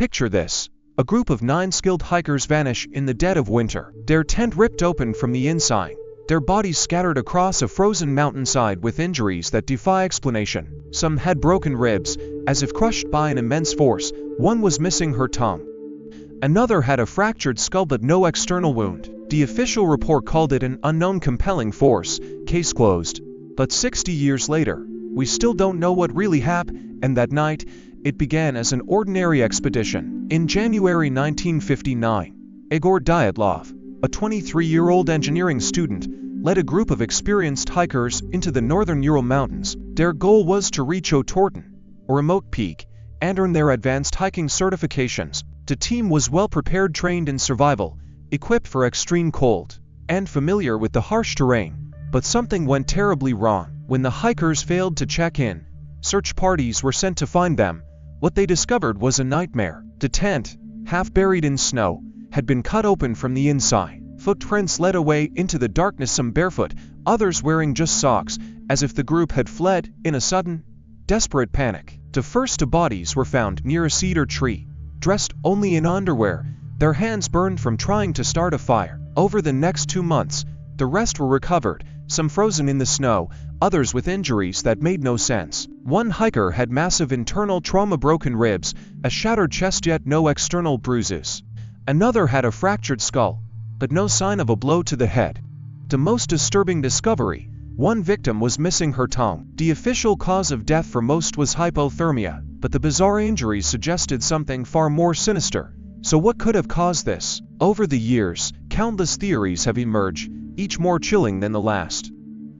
Picture this. A group of 9 skilled hikers vanish in the dead of winter, their tent ripped open from the inside, their bodies scattered across a frozen mountainside with injuries that defy explanation. Some had broken ribs, as if crushed by an immense force. One was missing her tongue. Another had a fractured skull but no external wound. The official report called it an unknown compelling force, case closed. But 60 years later, we still don't know what really happened, and that night, it began as an ordinary expedition. In January 1959, Igor Dyatlov, a 23-year-old engineering student, led a group of experienced hikers into the northern Ural Mountains. Their goal was to reach Otorten, a remote peak, and earn their advanced hiking certifications. The team was well prepared, trained in survival, equipped for extreme cold, and familiar with the harsh terrain. But something went terribly wrong. When the hikers failed to check in, search parties were sent to find them. What they discovered was a nightmare. The tent, half buried in snow, had been cut open from the inside. Footprints led away into the darkness, some barefoot, others wearing just socks, as if the group had fled in a sudden, desperate panic. The first 2 bodies were found near a cedar tree, dressed only in underwear, their hands burned from trying to start a fire. Over the next 2 months, the rest were recovered, some frozen in the snow, others with injuries that made no sense. One hiker had massive internal trauma, broken ribs, a shattered chest yet no external bruises. Another had a fractured skull, but no sign of a blow to the head. The most disturbing discovery: one victim was missing her tongue. The official cause of death for most was hypothermia, but the bizarre injuries suggested something far more sinister. So what could have caused this? Over the years, countless theories have emerged, each more chilling than the last.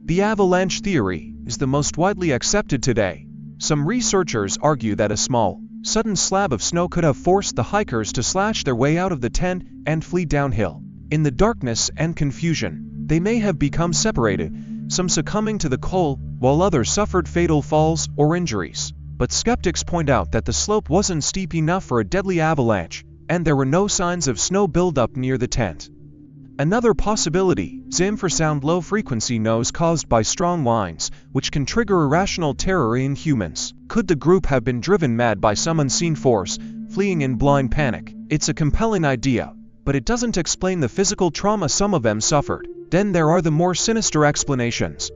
The avalanche theory is the most widely accepted today. Some researchers argue that a small, sudden slab of snow could have forced the hikers to slash their way out of the tent and flee downhill. In the darkness and confusion, they may have become separated, some succumbing to the cold, while others suffered fatal falls or injuries. But skeptics point out that the slope wasn't steep enough for a deadly avalanche, and there were no signs of snow buildup near the tent. Another possibility is infrasound low-frequency noise caused by strong winds, which can trigger irrational terror in humans. Could the group have been driven mad by some unseen force, fleeing in blind panic? It's a compelling idea, but it doesn't explain the physical trauma some of them suffered. Then there are the more sinister explanations.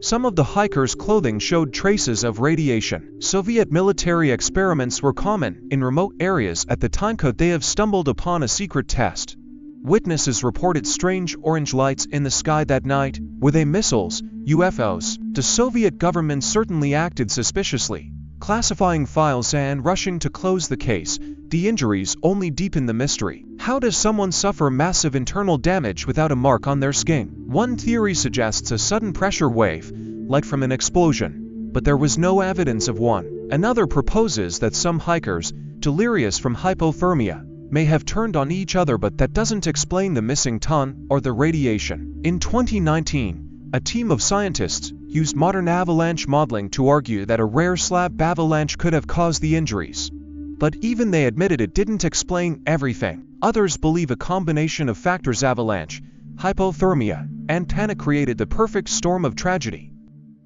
Some of the hikers' clothing showed traces of radiation. Soviet military experiments were common in remote areas at the time. Could they have stumbled upon a secret test? Witnesses reported strange orange lights in the sky that night. Were they missiles, UFOs? The Soviet government certainly acted suspiciously, classifying files and rushing to close the case. The injuries only deepen the mystery. How does someone suffer massive internal damage without a mark on their skin? One theory suggests a sudden pressure wave, like from an explosion, but there was no evidence of one. Another proposes that some hikers, delirious from hypothermia, may have turned on each other, but that doesn't explain the missing tongue or the radiation. In 2019, a team of scientists used modern avalanche modeling to argue that a rare slab avalanche could have caused the injuries. But even they admitted it didn't explain everything. Others believe a combination of factors, avalanche, hypothermia, and panic, created the perfect storm of tragedy.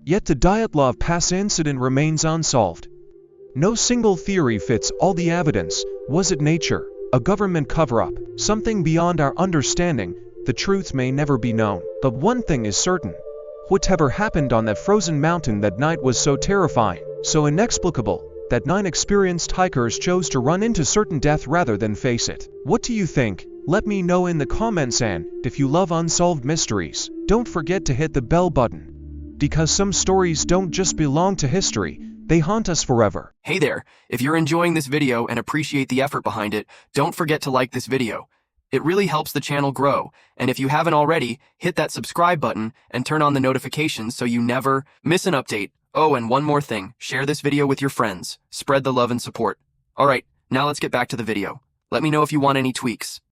Yet the Dyatlov Pass incident remains unsolved. No single theory fits all the evidence. Was it nature? A government cover-up? Something beyond our understanding? The truth may never be known. But one thing is certain. Whatever happened on that frozen mountain that night was so terrifying, so inexplicable, that 9 experienced hikers chose to run into certain death rather than face it. What do you think? Let me know in the comments, and if you love unsolved mysteries, don't forget to hit the bell button. Because some stories don't just belong to history, they haunt us forever. Hey there, if you're enjoying this video and appreciate the effort behind it, don't forget to like this video. It really helps the channel grow, and if you haven't already, hit that subscribe button and turn on the notifications so you never miss an update. Oh, and one more thing, share this video with your friends. Spread the love and support. Alright, now let's get back to the video. Let me know if you want any tweaks.